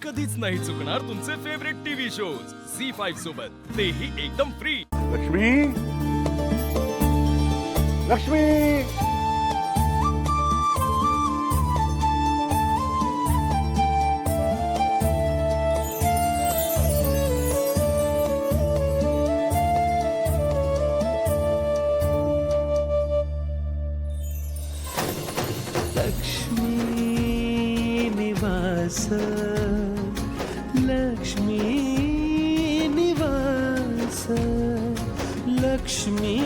कधीच नाही चुकणार तुमचे फेवरेट टीव्ही शोज झी5 सोबत, तेही एकदम फ्री। लक्ष्मी, लक्ष्मी, लक्ष्मी निवास, लक्ष्मी निवास, लक्ष्मी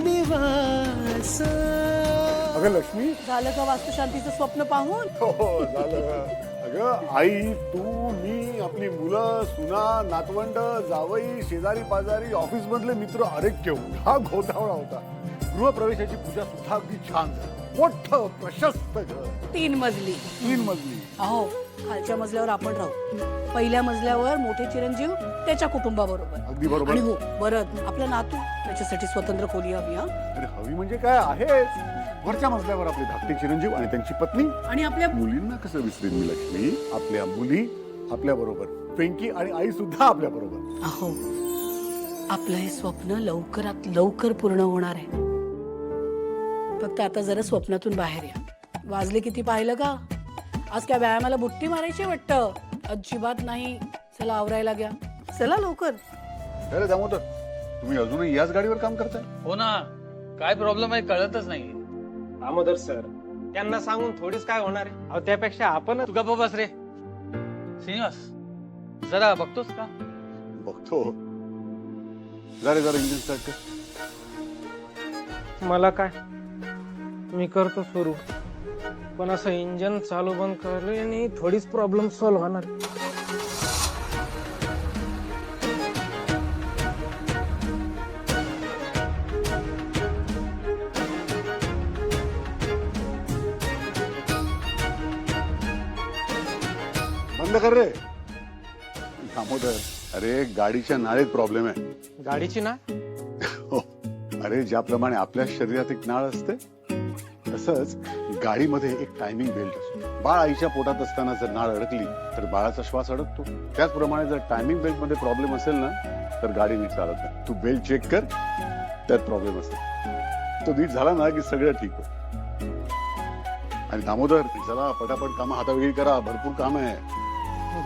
निवास। अगं लक्ष्मी, झालं का वास्तुशांतीचं स्वप्न पाहून? हो झालं। अगं आई, तू, मी, आपली मुलं, सुना, नातवंड, जावई, शेजारी पाजारी, ऑफिस मधले मित्र, अरे केवढा घोटावळा होता। गृहप्रवेशाची पूजा सुद्धा अगदी छान झाली। मोठं प्रशस्त घर, 3 मजली। 3 मजली। अहो, खालच्या मजल्यावर आपण राहू, पहिल्या मजल्यावर मोठे चिरंजीव त्याच्या कुटुंबाबरोबर। अगदी बरोबर। आणि हो, परत आपला नातू, त्याच्यासाठी स्वतंत्र खोली हवी। हा, अरे हवी म्हणजे काय आहेच। वरच्या मजल्यावर आपले धाकटे चिरंजीव आणि त्यांची पत्नी, आणि आपल्या मुलींना कसं विसरेन मी लक्ष्मी। आपल्या मुली आपल्या बरोबर, पिंकी आणि आई सुद्धा आपल्या बरोबर। अहो, आपलं हे स्वप्न लवकरात लवकर पूर्ण होणार आहे। फक्त आता जरा स्वप्नातून बाहेर या। वाजले किती पाहिलं का? आज काय व्यायामाला बुट्टी मारायची वाटतं? अजिबात नाही। चला आवरायला घ्या, चला लवकर। अरे दामोदर, तुम्ही अजूनही याच गाडीवर काम करताय? हो ना, काय प्रॉब्लेम आहे कळतच नाही। दामोदर सर, त्यांना सांगून थोडीच काय होणार आहे? अहो त्यापेक्षा आपण तू गप्प बस रे। श्रीनिवास, जरा बघतोस का? बघतो। जरा इंजिन स्टार्ट कर। मला काय, मी करतो सुरू, पण असं इंजन चालू बंद करल्याने थोडीच प्रॉब्लेम सॉल्व्ह होणार। बंद कर रे दामोदर। अरे गाडीच्या नाळेत प्रॉब्लेम आहे। गाडीची ना? हो, अरे ज्याप्रमाणे आपल्या शरीरात एक नाळ असते, तसंच गाडीमध्ये एक टायमिंग बेल्ट असतो। बाळ आईच्या पोटात असताना जर नाळ अडकली तर बाळाचा श्वास अडकतो। त्याचप्रमाणे जर टायमिंग बेल्ट मध्ये प्रॉब्लेम असेल ना, तर गाडी नीट चालत नाही। तू बेल्ट चेक कर, त्यात प्रॉब्लेम असेल। तो नीट झाला ना की सगळं ठीक होतं। आणि दामोदर, चला पटापट कामं हातावेळी करा, भरपूर काम आहे।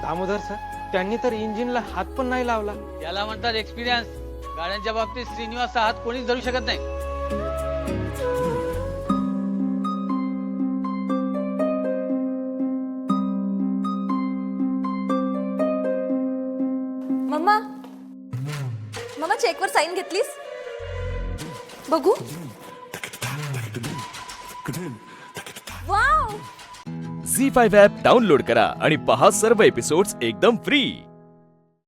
दामोदर सर, त्यांनी तर इंजिनला हात पण नाही लावला। याला म्हणतात एक्सपिरियन्स। गाड्यांच्या बाबतीत श्रीनिवासचा हात कोणीच धरू शकत नाही। मम्मा, मम्मा चेकवर साईन घेतलीस? बघू। वाव, झी5 ॲप डाउनलोड करा आणि पहा सर्व एपिसोड्स एकदम फ्री।